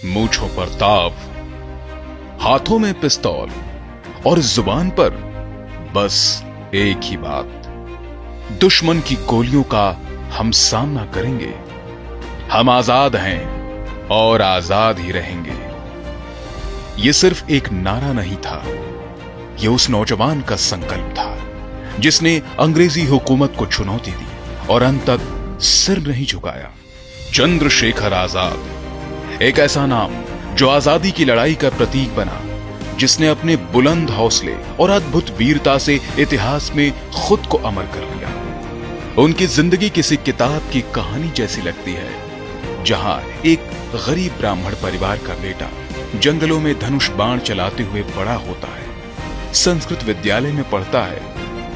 मूंछों पर ताव, हाथों में पिस्तौल और जुबान पर बस एक ही बात, दुश्मन की गोलियों का हम सामना करेंगे। हम आजाद हैं और आजाद ही रहेंगे। यह सिर्फ एक नारा नहीं था, यह उस नौजवान का संकल्प था जिसने अंग्रेजी हुकूमत को चुनौती दी और अंत तक सिर नहीं झुकाया। चंद्रशेखर आजाद, एक ऐसा नाम जो आजादी की लड़ाई का प्रतीक बना, जिसने अपने बुलंद हौसले और अद्भुत वीरता से इतिहास में खुद को अमर कर लिया। उनकी जिंदगी किसी किताब की कहानी जैसी लगती है, जहां एक गरीब ब्राह्मण परिवार का बेटा जंगलों में धनुष बाण चलाते हुए बड़ा होता है, संस्कृत विद्यालय में पढ़ता है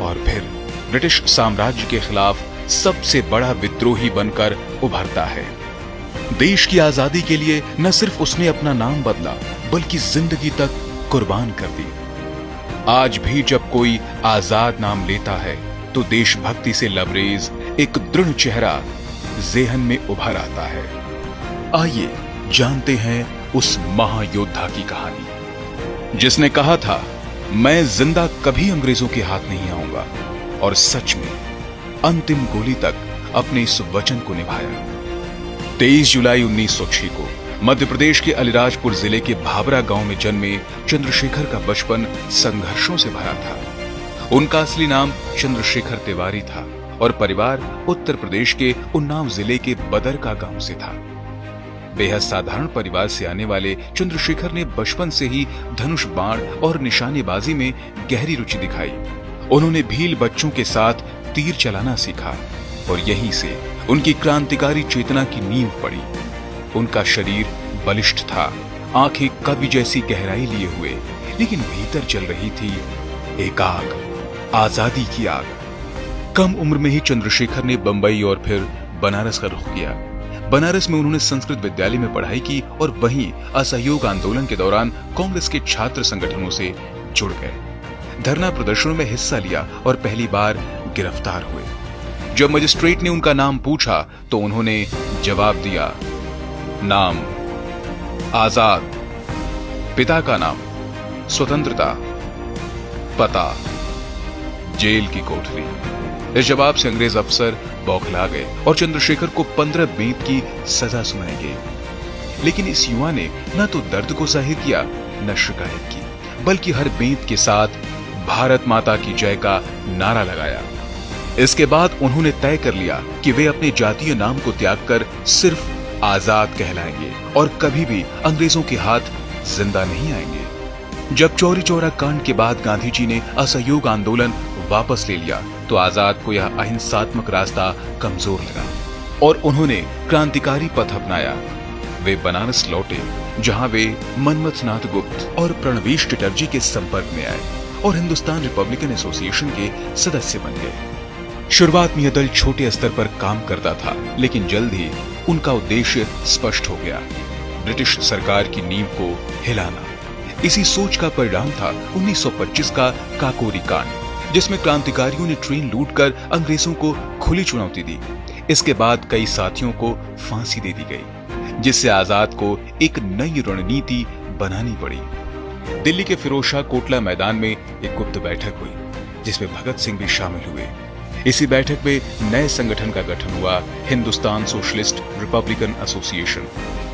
और फिर ब्रिटिश साम्राज्य के खिलाफ सबसे बड़ा विद्रोही बनकर उभरता है। देश की आजादी के लिए न सिर्फ उसने अपना नाम बदला, बल्कि जिंदगी तक कुर्बान कर दी। आज भी जब कोई आजाद नाम लेता है तो देशभक्ति से लबरेज एक दृढ़ चेहरा ज़हन में उभर आता है। आइए जानते हैं उस महायोद्धा की कहानी, जिसने कहा था, मैं जिंदा कभी अंग्रेजों के हाथ नहीं आऊंगा, और सच में अंतिम गोली तक अपने इस वचन को निभाया। 23 जुलाई 1906 को मध्य प्रदेश के अलीराजपुर जिले के भाबरा गांव में जन्मे चंद्रशेखर का बचपन संघर्षों से भरा था। उनका असली नाम चंद्रशेखर तिवारी था और परिवार उत्तर प्रदेश के उन्नाव जिले के बदरका गांव से था। बेहद साधारण परिवार से आने वाले चंद्रशेखर ने बचपन से ही धनुष बाण और निशानेबाजी में गहरी रुचि दिखाई। उन्होंने भील बच्चों के साथ तीर चलाना सीखा और यहीं से उनकी क्रांतिकारी चेतना की नींव पड़ी। उनका शरीर बलिष्ठ था, आंखें कवि जैसी गहराई लिए हुए, लेकिन भीतर चल रही थी एक आग, आजादी की आग। कम उम्र में ही चंद्रशेखर ने बंबई और फिर बनारस का रुख किया। बनारस में उन्होंने संस्कृत विद्यालय में पढ़ाई की और वहीं असहयोग आंदोलन के दौरान कांग्रेस के छात्र संगठनों से जुड़ गए। धरना प्रदर्शनों में हिस्सा लिया और पहली बार गिरफ्तार हुए। जब मजिस्ट्रेट ने उनका नाम पूछा तो उन्होंने जवाब दिया, नाम आजाद, पिता का नाम स्वतंत्रता, पता जेल की कोठरी। इस जवाब से अंग्रेज अफसर बौखला गए और चंद्रशेखर को 15 बेंत की सजा सुनाई गई। लेकिन इस युवा ने न तो दर्द को जाहिर किया, न शिकायत की, बल्कि हर बेंत के साथ भारत माता की जय का नारा लगाया। इसके बाद उन्होंने तय कर लिया कि वे अपने जातीय नाम को त्याग कर सिर्फ आजाद कहलाएंगे और कभी भी अंग्रेजों के हाथ जिंदा नहीं आएंगे। जब चौरी चौरा कांड के बाद गांधी जी ने असहयोग आंदोलन वापस ले लिया तो आजाद को यह अहिंसात्मक रास्ता कमजोर लगा और उन्होंने क्रांतिकारी पथ अपनाया। वे बनारस लौटे, जहां वे मनमथ नाथ गुप्त और प्रणवीश चटर्जी के संपर्क में आए और हिंदुस्तान रिपब्लिकन एसोसिएशन के सदस्य बन गए। शुरुआत में यह दल छोटे स्तर पर काम करता था, लेकिन जल्द ही उनका उद्देश्य स्पष्ट हो गया, ब्रिटिश सरकार की नींव को हिलाना। इसी सोच का परिणाम था 1925 का काकोरी कांड, जिसमें क्रांतिकारियों ने ट्रेन लूटकर अंग्रेजों को खुली चुनौती दी। इसके बाद कई साथियों को फांसी दे दी गई, जिससे आजाद को एक नई रणनीति बनानी पड़ी। दिल्ली के फिरोजशाह कोटला मैदान में एक गुप्त बैठक हुई, जिसमें भगत सिंह भी शामिल हुए। इसी बैठक में नए संगठन का गठन हुआ, हिंदुस्तान सोशलिस्ट रिपब्लिकन एसोसिएशन।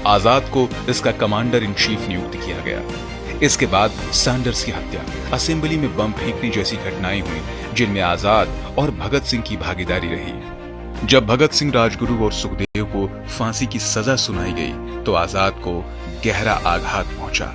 आजाद को इसका कमांडर इन चीफ नियुक्त किया गया। इसके बाद सैंडर्स की हत्या, असेंबली में बम फेंकने जैसी घटनाएं हुई, जिनमें आजाद और भगत सिंह की भागीदारी रही। जब भगत सिंह, राजगुरु और सुखदेव को फांसी की सजा सुनाई गई तो आजाद को गहरा आघात पहुंचा।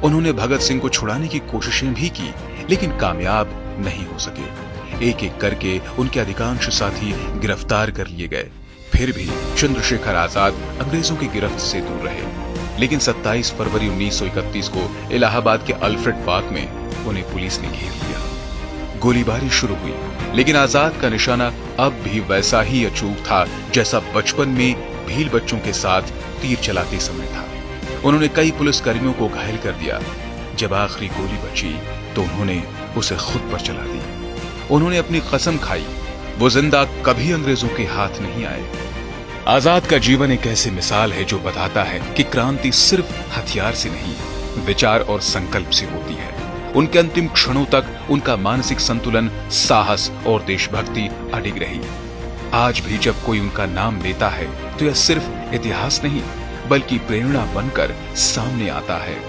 उन्होंने भगत सिंह को छुड़ाने की कोशिशें भी की, लेकिन कामयाब नहीं हो सके। एक एक करके उनके अधिकांश साथी गिरफ्तार कर लिए गए। फिर भी चंद्रशेखर आजाद अंग्रेजों की गिरफ्त से दूर रहे। लेकिन 27 फरवरी 1931 को इलाहाबाद के अल्फ्रेड पार्क में उन्हें पुलिस ने घेर लिया। गोलीबारी शुरू हुई, लेकिन आजाद का निशाना अब भी वैसा ही अचूक था जैसा बचपन में भील बच्चों के साथ तीर चलाते समय था। उन्होंने कई पुलिसकर्मियों को घायल कर दिया। जब आखिरी गोली बची तो उन्होंने उसे खुद पर चला दी। उन्होंने अपनी कसम खाई, वो जिंदा कभी अंग्रेजों के हाथ नहीं आए। आजाद का जीवन एक ऐसी मिसाल है जो बताता है कि क्रांति सिर्फ हथियार से नहीं, विचार और संकल्प से होती है। उनके अंतिम क्षणों तक उनका मानसिक संतुलन, साहस और देशभक्ति अडिग रही। आज भी जब कोई उनका नाम लेता है तो यह सिर्फ इतिहास नहीं बल्कि प्रेरणा बनकर सामने आता है।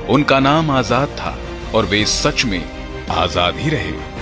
उनका नाम आजाद था और वे सच में आजाद ही रहे।